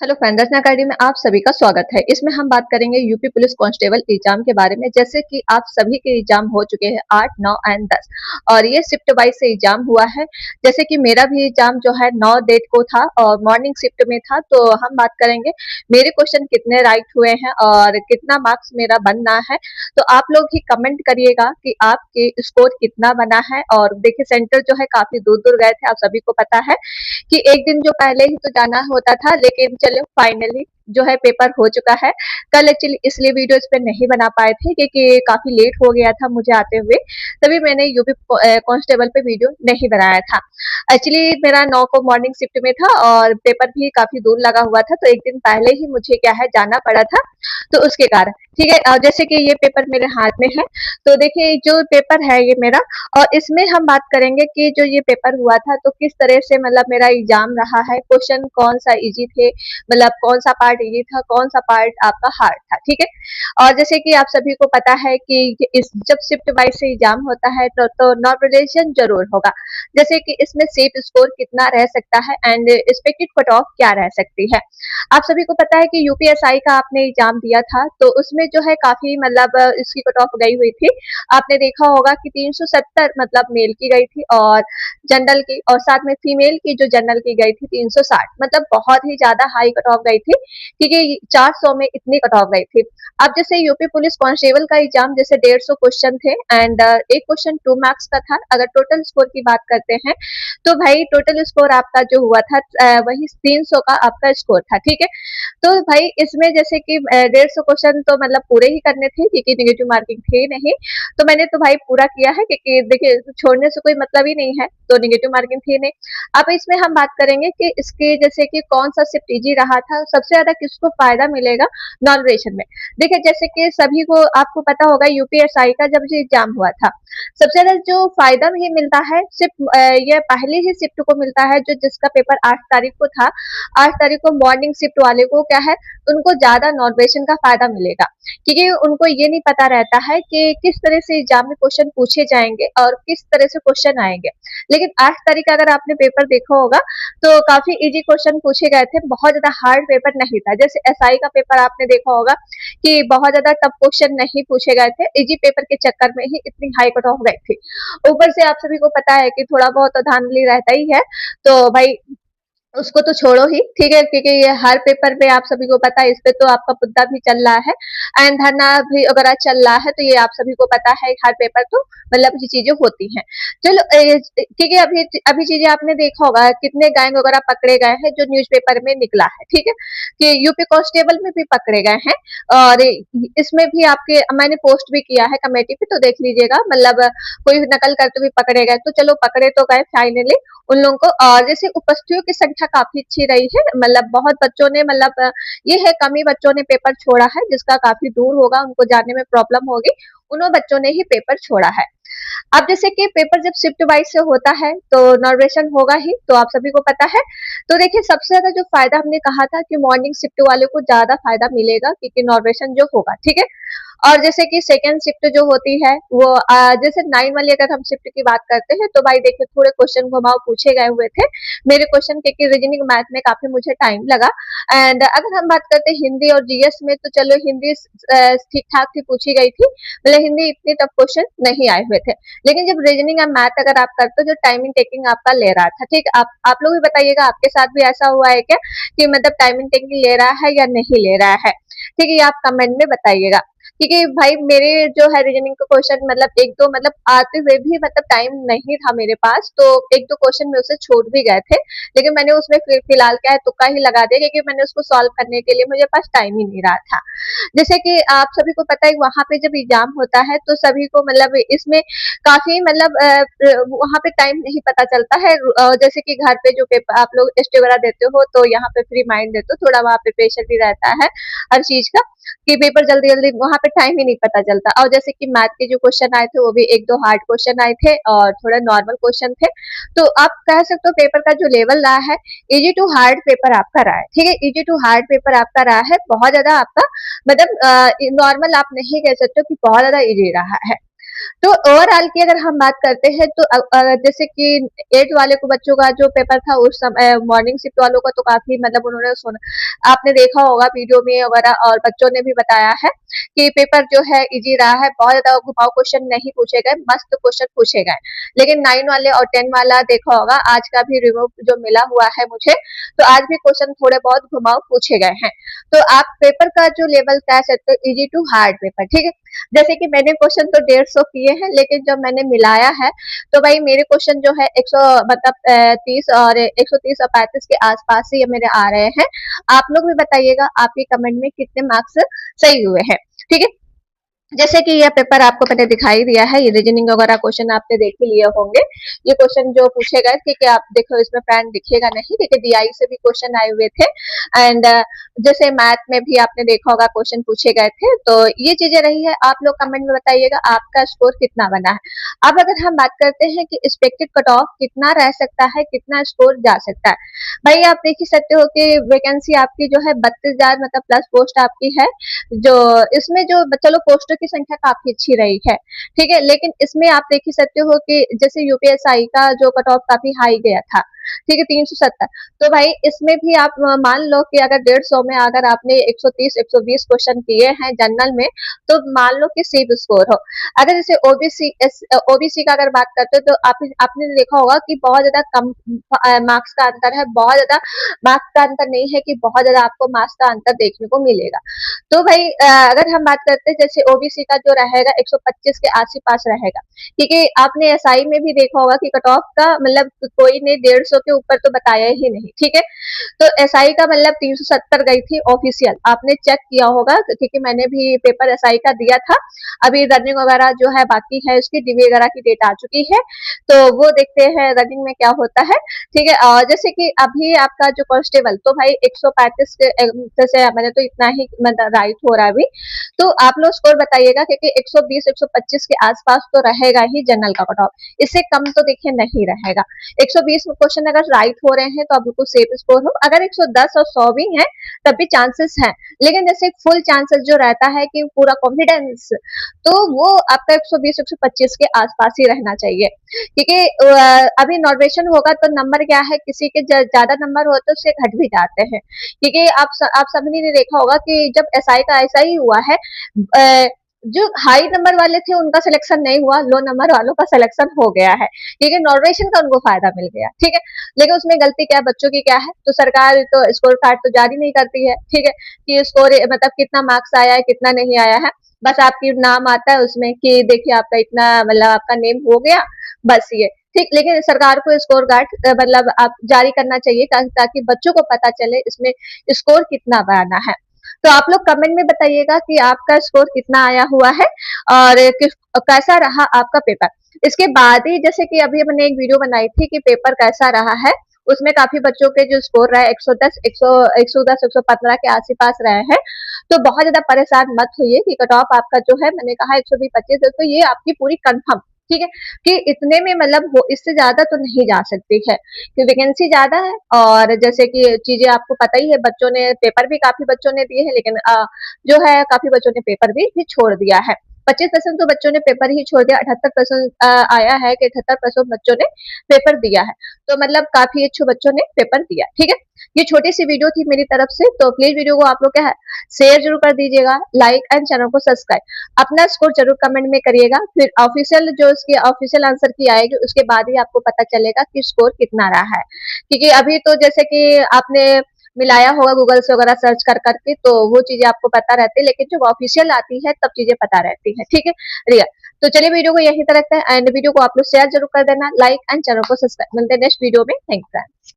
Hello friend, रचना academy में आप सभी का स्वागत है। इसमें हम बात करेंगे यूपी पुलिस कांस्टेबल एग्जाम के बारे में। जैसे कि आप सभी के एग्जाम हो चुके हैं 8, 9 एंड 10 और ये शिफ्ट वाइज से एग्जाम हुआ है। जैसे कि मेरा भी एग्जाम जो है 9 डेट को था और मॉर्निंग शिफ्ट में था। तो हम बात करेंगे मेरे क्वेश्चन कितने राइट हुए हैं और कितना मार्क्स मेरा बनना है। तो आप लोग ही कमेंट करिएगा कि आपके स्कोर कितना बना है। और देखिए, सेंटर जो है काफी दूर दूर गए थे, आप सभी को पता है कि एक दिन जो पहले ही तो जाना होता था, लेकिन चलो फाइनली जो है पेपर हो चुका है। कल एक्चुअली इसलिए वीडियो इस पे नहीं बना पाए थे क्योंकि काफी लेट हो गया था मुझे आते हुए, तभी मैंने यूपी कांस्टेबल पे वीडियो नहीं बनाया था। एक्चुअली मेरा 9 को मॉर्निंग शिफ्ट में था और पेपर भी काफी दूर लगा हुआ था, तो एक दिन पहले ही मुझे क्या है जाना पड़ा था, तो उसके कारण ठीक है। जैसे कि ये पेपर मेरे हाथ में है, तो देखिए जो पेपर है ये मेरा, और इसमें हम बात करेंगे कि जो ये पेपर हुआ था तो किस तरह से मतलब मेरा एग्जाम रहा है, क्वेश्चन कौन सा इजी थे, मतलब कौन सा पार्ट इजी था, कौन सा पार्ट आपका हार्ड था, ठीक है। और जैसे कि आप सभी को पता है कि इस जब शिफ्ट वाइज से एग्जाम होता है तो नॉर्मलाइजेशन जरूर होगा। जैसे कि इसमें सेट स्कोर कितना रह सकता है एंड एक्सपेक्टेड कट ऑफ क्या रह सकती है। आप सभी को पता है कि यूपीएसआई का आपने एग्जाम दिया था, तो उसमें जो है काफी मतलब इसकी कट ऑफ गई हुई थी। आपने देखा होगा कि 370 मतलब मेल की गई थी और जनरल की, और साथ में फीमेल की जो जनरल की गई थी 360, मतलब बहुत ही ज्यादा हाई कट ऑफ गई थी क्योंकि 400 में इतनी कट ऑफ गई थी। अब जैसे यूपी पुलिस कांस्टेबल का एग्जाम जैसे 150 क्वेश्चन थे एंड एक क्वेश्चन 2 मार्क्स का था। अगर टोटल स्कोर की बात करते हैं तो भाई टोटल स्कोर आपका जो हुआ था वही 300 का आपका स्कोर था, ठीक है। तो भाई इसमें जैसे कि 150 क्वेश्चन तो मतलब पूरे ही करने थे क्योंकि नेगेटिव मार्किंग थी नहीं, तो मैंने तो भाई पूरा किया है क्योंकि देखिए छोड़ने से कोई मतलब ही नहीं है, तो नेगेटिव मार्किंग थी नहीं। अब इसमें हम बात करेंगे कि इसके जैसे कि कौन सा शिफ्ट इजी रहा था, सबसे ज्यादा किसको फायदा मिलेगा नॉर्मलाइजेशन में। देखिए जैसे कि सभी को आपको पता होगा यूपीएसआई का जब ये एग्जाम हुआ था, सबसे ज्यादा जो फायदा भी मिलता है सिर्फ ये पहले ही शिफ्ट को मिलता है, जो जिसका पेपर 8 तारीख को था। 8 तारीख को मॉर्निंग शिफ्ट वाले को क्या है, उनको ज्यादा नॉर्मलाइजेशन का फायदा मिलेगा क्योंकि उनको ये नहीं पता रहता है कि किस तरह से एग्जाम में क्वेश्चन पूछे जाएंगे और किस तरह से क्वेश्चन आएंगे। लेकिन 8 तारीख का अगर आपने पेपर देखा होगा तो काफी इजी क्वेश्चन पूछे गए थे, बहुत ज्यादा हार्ड पेपर नहीं था। जैसे एसआई का पेपर आपने देखा होगा कि बहुत ज्यादा टफ क्वेश्चन नहीं पूछे गए थे, इजी पेपर के चक्कर में ही इतनी हाई कट ऑफ गई थी। ऊपर से आप सभी को पता है कि थोड़ा बहुत तो धांधली रहता ही है, तो भाई उसको तो छोड़ो ही, ठीक है, क्योंकि ये हर पेपर पे आप सभी को पता है, इस पे तो आपका मुद्दा भी चल रहा है एंड धरना भी वगैरह चल रहा है, तो ये आप सभी को पता है हर पेपर तो मतलब ये चीजें होती हैं। चलो ठीक है। अभी अभी चीजें आपने देखा होगा कितने गैंग वगैरह पकड़े गए हैं जो न्यूज़पेपर में निकला है, ठीक है, कि यूपी कांस्टेबल में भी पकड़े गए हैं। और इसमें भी आपके मैंने पोस्ट भी किया है कमेटी पे, तो देख लीजिएगा, मतलब कोई नकल करते हुए पकड़े गए, तो चलो पकड़े तो गए फाइनली उन लोगों को। और जैसे उपस्थितियों की संख्या काफी अच्छी रही है, मतलब बहुत बच्चों ने मतलब ये है कम ही बच्चों ने पेपर छोड़ा है, जिसका काफी दूर होगा उनको जाने में प्रॉब्लम होगी, उन्होंने बच्चों ने ही पेपर छोड़ा है। अब जैसे कि पेपर जब शिफ्ट वाइज से होता है तो नॉर्वेशन होगा ही, तो आप सभी को पता है। तो देखिए सबसे ज्यादा जो फायदा हमने कहा था कि मॉर्निंग शिफ्ट वाले को ज्यादा फायदा मिलेगा क्योंकि नॉर्वेशन जो होगा, ठीक है। और जैसे कि सेकेंड शिफ्ट जो होती है वो जैसे 9 वाली अगर हम शिफ्ट की बात करते हैं तो भाई देखिए थोड़े क्वेश्चन घुमाव पूछे गए हुए थे मेरे क्वेश्चन के, रीजनिंग मैथ में काफी मुझे टाइम लगा। एंड अगर हम बात करते हैं हिंदी और जीएस में, तो चलो हिंदी ठीक ठाक थी, पूछी गई थी, मतलब हिंदी इतनी टफ क्वेश्चन नहीं आए हुए थे। लेकिन जब रीजनिंग और मैथ अगर आप करते हो, जो टाइमिंग टेकिंग आपका ले रहा था, ठीक, आप लोग भी बताइएगा आपके साथ भी ऐसा हुआ है क्या कि मतलब टाइमिंग टेकिंग ले रहा है या नहीं ले रहा है, ठीक है, ये आप कमेंट में बताइएगा। क्योंकि भाई मेरे जो है रीजनिंग का क्वेश्चन मतलब एक दो मतलब आते हुए भी मतलब टाइम नहीं था मेरे पास, तो एक दो क्वेश्चन में उसे छूट भी गए थे, लेकिन मैंने उसमें फिलहाल क्या है तुक्का ही लगा दिया क्योंकि मैंने उसको सॉल्व करने के लिए मुझे पास टाइम ही नहीं रहा था। जैसे कि आप सभी को पता है वहां पे जब एग्जाम होता है तो सभी को मतलब इसमें काफी मतलब वहां पे टाइम नहीं पता चलता है। जैसे कि घर पे जो पेपर आप लोग टेस्ट वगैरह देते हो तो यहाँ पे फ्री माइंड देते हो, थोड़ा वहां पे प्रेशर भी रहता है हर चीज का कि पेपर जल्दी जल्दी, वहां पे टाइम ही नहीं पता चलता। और जैसे कि मैथ के जो क्वेश्चन आए थे वो भी एक दो हार्ड क्वेश्चन आए थे और थोड़ा नॉर्मल क्वेश्चन थे, तो आप कह सकते हो पेपर का जो लेवल रहा है इजी टू हार्ड पेपर आपका रहा है, ठीक है, इजी टू हार्ड पेपर आपका रहा है, बहुत ज्यादा आपका मतलब नॉर्मल आप नहीं कह सकते हो कि बहुत ज्यादा इजी रहा है। तो ओवरऑल की अगर हम बात करते हैं तो जैसे कि 8 वाले को बच्चों का जो पेपर था उस समय मॉर्निंग शिफ्ट वालों का तो काफी मतलब उन्होंने सुना, आपने देखा होगा वीडियो में वगैरह और बच्चों ने भी बताया है कि पेपर जो है इजी रहा है, बहुत ज्यादा घुमाव क्वेश्चन नहीं पूछे गए, मस्त क्वेश्चन पूछे गए। लेकिन 9 वाले और 10 वाला देखा होगा, आज का भी रिव्यू जो मिला हुआ है मुझे, तो आज भी क्वेश्चन थोड़े बहुत घुमाव पूछे गए हैं। तो आप पेपर का जो लेवल कह सकते हो इजी टू हार्ड पेपर, ठीक है। जैसे कि मैंने क्वेश्चन तो 150 किए हैं, लेकिन जब मैंने मिलाया है तो भाई मेरे क्वेश्चन जो है 100 मतलब 30 और 130 और 35 के आसपास ही ये मेरे आ रहे हैं। आप लोग भी बताइएगा आपके कमेंट में कितने मार्क्स सही हुए हैं, ठीक है। जैसे कि यह पेपर आपको मैंने दिखाई दिया है, ये रीजनिंग वगैरह क्वेश्चन आपने देख ही लिए होंगे। ये क्वेश्चन जो पूछे गए थे कि आप देखो इसमें फ्रेंड दिखेगा नहीं, देखिए डीआई से भी क्वेश्चन आए हुए थे। एंड जैसे मैथ में भी आपने देखा होगा क्वेश्चन पूछे गए थे। तो ये चीजें रही है, आप लोग कमेंट में बताइएगा आपका स्कोर कितना बना है। अब अगर हम बात करते हैं कि एक्सपेक्टेड कट ऑफ कितना रह सकता है, कितना स्कोर जा सकता है, भाई आप देख ही सकते हो कि वैकेंसी आपकी जो है 32,000 मतलब प्लस पोस्ट आपकी है। जो इसमें जो चलो पोस्टों की संख्या काफी अच्छी रही है, ठीक है, लेकिन इसमें आप देख ही सकते हो कि जैसे यूपीएसआई का जो कट ऑफ काफी हाई गया था, ठीक है, 370। तो भाई इसमें भी आप मान लो कि अगर 150 में अगर आपने 130 120 क्वेश्चन किए हैं जनरल में, तो मान लो कि सेफ स्कोर हो। अगर जैसे ओबीसी का अगर बात करते हो तो आपने देखा होगा कि बहुत ज्यादा कम मार्क्स का अंतर है, बहुत ज्यादा मार्क्स का अंतर नहीं है कि बहुत ज्यादा आपको मार्क्स का अंतर देखने को मिलेगा। तो भाई अगर हम बात करते हैं जैसे ओबीसी का जो रहेगा 125 के आस पास रहेगा, क्योंकि आपने एसआई में भी देखा होगा कि कट ऑफ का मतलब कोई ने 150 के ऊपर तो बताया ही नहीं, ठीक है। तो एसआई का मतलब 370 गई थी ऑफिशियल, आपने चेक किया होगा क्योंकि मैंने भी पेपर एसआई का दिया था। अभी रनिंग वगैरह जो है बाकी है, उसकी डीबी वगैरह की डेट आ चुकी है, तो वो देखते हैं रनिंग में क्या होता है, ठीक है। और जैसे कि अभी आपका जो कांस्टेबल तो भाई 135 के जैसे मैंने तो इतना ही मतलब राइट हो रहा है अभी। तो आप लोग स्कोर बताइएगा क्योंकि 120 125 के आसपास तो रहेगा ही जनरल का कट ऑफ, इससे कम तो देखिए नहीं रहेगा। 120 में क्वेश्चन अगर राइट हो रहे हैं तो आप बिल्कुल सेफ स्कोर हो, अगर 110 और 100 भी है तब भी चांसेस हैं। लेकिन जैसे फुल चांसेस जो रहता है कि पूरा कॉन्फिडेंस, तो वो आपका 120 125 के आसपास ही रहना चाहिए, क्योंकि अभी नॉर्वेशन होगा तो नंबर क्या है, किसी के ज्यादा नंबर होते उससे घट भी जाते हैं, क्योंकि आप सबने ने देखा होगा कि जब एसआई का ऐसा ही हुआ है, जो हाई नंबर वाले थे उनका सिलेक्शन नहीं हुआ, लो नंबर वालों का सिलेक्शन हो गया है, क्योंकि नॉर्वेशन का उनको फायदा मिल गया, ठीक है। लेकिन उसमें गलती क्या है, बच्चों की क्या है, तो सरकार तो स्कोर कार्ड तो जारी नहीं करती है, ठीक है, कि स्कोर मतलब कितना मार्क्स आया है कितना नहीं आया है, बस आपकी नाम आता है उसमें कि देखिए आपका इतना मतलब आपका नेम हो गया, बस ये ठीक। लेकिन सरकार को स्कोर कार्ड मतलब आप जारी करना चाहिए ताकि बच्चों को पता चले इसमें स्कोर कितना बनाना है। तो आप लोग कमेंट में बताइएगा कि आपका स्कोर कितना आया हुआ है और कैसा रहा आपका पेपर। इसके बाद ही जैसे कि अभी मैंने एक वीडियो बनाई थी कि पेपर कैसा रहा है, उसमें काफी बच्चों के जो स्कोर रहा है 110 110 115 के आस पास रहे हैं। तो बहुत ज्यादा परेशान मत होइए कि कट ऑफ आपका जो है मैंने कहा 120 25, तो ये आपकी पूरी कंफर्म, ठीक है, कि इतने में मतलब वो इससे ज्यादा तो नहीं जा सकती है कि वैकेंसी ज्यादा है। और जैसे कि चीजें आपको पता ही है, बच्चों ने पेपर भी काफी बच्चों ने दिए हैं, लेकिन जो है काफी बच्चों ने पेपर भी छोड़ दिया है। 25% तो बच्चों ने पेपर ही छोड़ दिया, 78% आया है कि 78% बच्चों ने पेपर दिया है। तो मतलब काफी अच्छे बच्चों ने पेपर दिया, ठीक है। ये छोटी सी वीडियो थी मेरी तरफ से, तो प्लीज वीडियो को आप लोग क्या है शेयर जरूर कर दीजिएगा, लाइक एंड चैनल को सब्सक्राइब। अपना स्कोर जरूर कमेंट में करिएगा, फिर ऑफिशियल जो इसकी ऑफिशियल आंसर की आएगी उसके बाद ही आपको पता चलेगा कि स्कोर कितना रहा है। क्योंकि अभी तो जैसे कि आपने मिलाया होगा गूगल से वगैरह सर्च कर करके, तो वो चीजें आपको पता रहती है, लेकिन जब ऑफिशियल आती है तब चीजें पता रहती है, ठीक है रिया। तो चलिए वीडियो को यहीं तक रखते हैं, एंड वीडियो को आप लोग शेयर जरूर कर देना, लाइक एंड चैनल को सब्सक्राइब। मिलते हैं नेक्स्ट वीडियो में, थैंक्स।